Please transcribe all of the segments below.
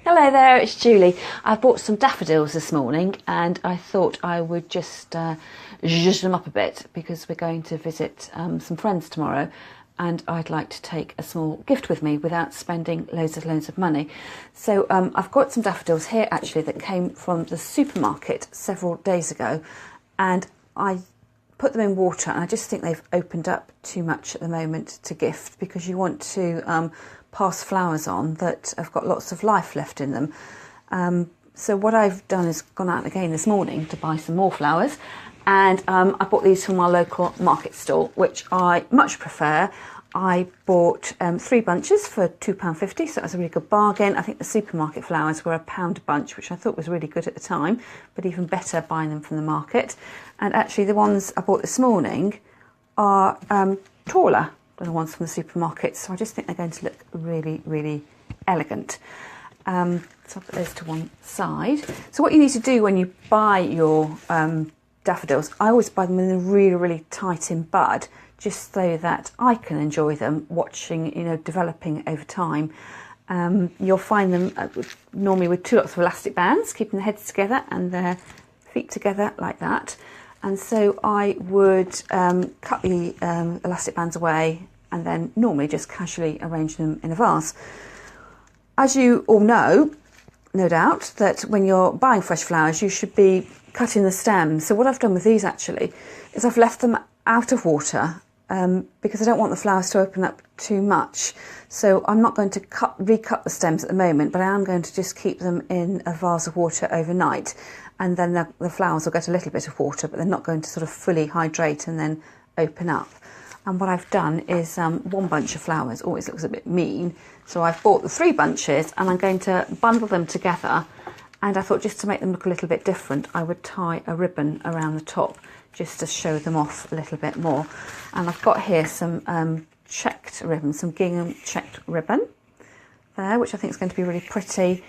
Hello there, it's Julie. I bought some daffodils this morning and I thought I would just zhuzh them up a bit because we're going to visit some friends tomorrow and I'd like to take a small gift with me without spending loads of money. So I've got some daffodils here actually that came from the supermarket several days ago, and I put them in water and I just think they've opened up too much at the moment to gift, because you want to pass flowers on that have got lots of life left in them. So what I've done is gone out again this morning to buy some more flowers, and I bought these from our local market stall, which I much prefer. I bought 3 bunches for £2.50, so that was a really good bargain. I think the supermarket flowers were £1 a bunch, which I thought was really good at the time, but even better buying them from the market. And actually the ones I bought this morning are taller than the ones from the supermarket, so I just think they're going to look really elegant. So I'll put those to one side. So what you need to do when you buy your daffodils, I always buy them in really tight in bud, just so that I can enjoy them watching, developing over time. You'll find them normally with 2 lots of elastic bands, keeping the heads together and their feet together like that. And so I would cut the elastic bands away and then normally just casually arrange them in a vase. As you all know, no doubt, that when you're buying fresh flowers, you should be cutting the stems. So what I've done with these actually is I've left them out of water because I don't want the flowers to open up too much. So I'm not going to recut the stems at the moment, but I am going to just keep them in a vase of water overnight. And then the flowers will get a little bit of water, but they're not going to sort of fully hydrate and then open up. And what I've done is 1 bunch of flowers always looks a bit mean. So I've bought the 3 bunches and I'm going to bundle them together. And I thought, just to make them look a little bit different, I would tie a ribbon around the top just to show them off a little bit more. And I've got here some checked ribbon, some gingham checked ribbon there, which I think is going to be really pretty.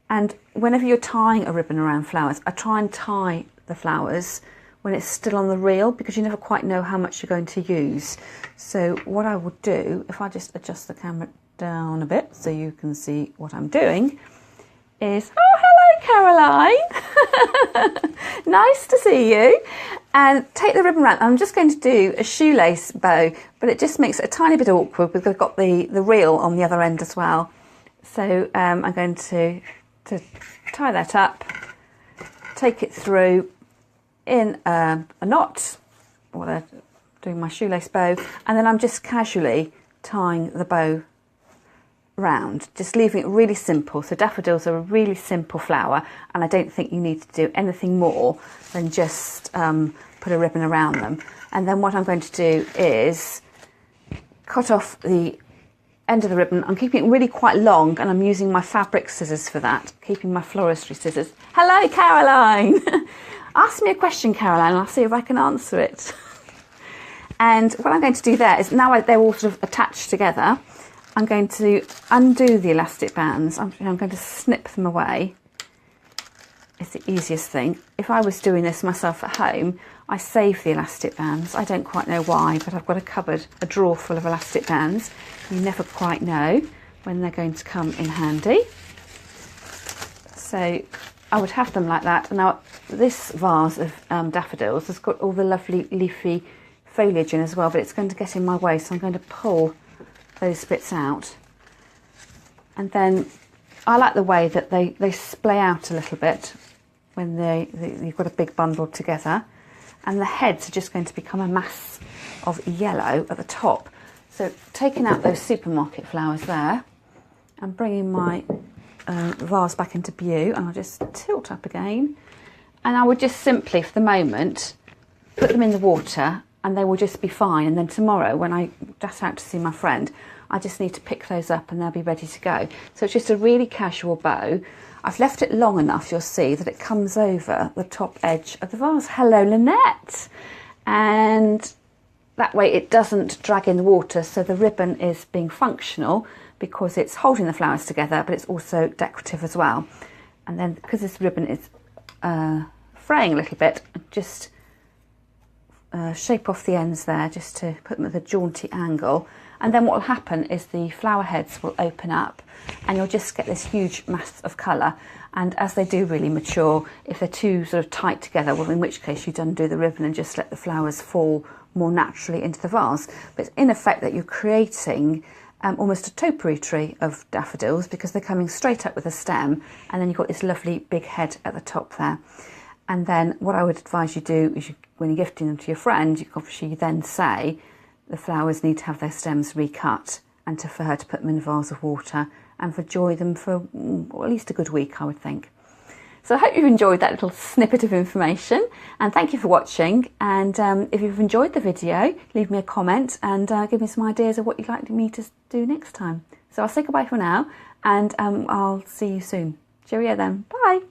And whenever you're tying a ribbon around flowers, I try and tie the flowers when it's still on the reel, because you never quite know how much you're going to use. So what I would do, if I just adjust the camera down a bit so you can see what I'm doing, is, oh, hello Caroline, nice to see you. And take the ribbon around. I'm just going to do a shoelace bow, but it just makes it a tiny bit awkward because I've got the reel on the other end as well. So I'm going to tie that up, take it through in a knot, or doing my shoelace bow, and then I'm just casually tying the bow round, just leaving it really simple. So daffodils are a really simple flower, and I don't think you need to do anything more than just put a ribbon around them. And then what I'm going to do is cut off the end of the ribbon. I'm keeping it really quite long, and I'm using my fabric scissors for that, keeping my floristry scissors. Hello Caroline. Ask me a question, Caroline, and I'll see if I can answer it. And what I'm going to do there is, now they're all sort of attached together, I'm going to undo the elastic bands. I'm going to snip them away. It's the easiest thing. If I was doing this myself at home, I save the elastic bands. I don't quite know why, but I've got a cupboard, a drawer full of elastic bands. You never quite know when they're going to come in handy. So I would have them like that. Now this vase of daffodils has got all the lovely leafy foliage in as well, but it's going to get in my way, so I'm going to pull those bits out. And then I like the way that they splay out a little bit when you've got a big bundle together, and the heads are just going to become a mass of yellow at the top. So taking out those supermarket flowers there and bringing my vase back into view, and I'll just tilt up again, and I would just simply, for the moment, put them in the water and they will just be fine. And then tomorrow when I dash out to see my friend, I just need to pick those up and they'll be ready to go. So it's just a really casual bow. I've left it long enough, you'll see, that it comes over the top edge of the vase. Hello Lynette. And that way it doesn't drag in the water, so the ribbon is being functional because it's holding the flowers together, but it's also decorative as well. And then because this ribbon is fraying a little bit, just shape off the ends there just to put them at a jaunty angle, And then what will happen is the flower heads will open up and you'll just get this huge mass of colour. And as they do really mature, if they're too sort of tight together, well, in which case you'd undo the ribbon and just let the flowers fall more naturally into the vase. But it's in effect that you're creating almost a topiary tree of daffodils, because they're coming straight up with a stem, and then you've got this lovely big head at the top there. And then what I would advise you do is, when you're gifting them to your friend, you obviously then say the flowers need to have their stems recut, and for her to put them in a vase of water and enjoy them for at least a good week, I would think. So I hope you've enjoyed that little snippet of information, and thank you for watching. And if you've enjoyed the video, leave me a comment and give me some ideas of what you'd like me to do next time. So I'll say goodbye for now, and I'll see you soon. Cheerio then. Bye.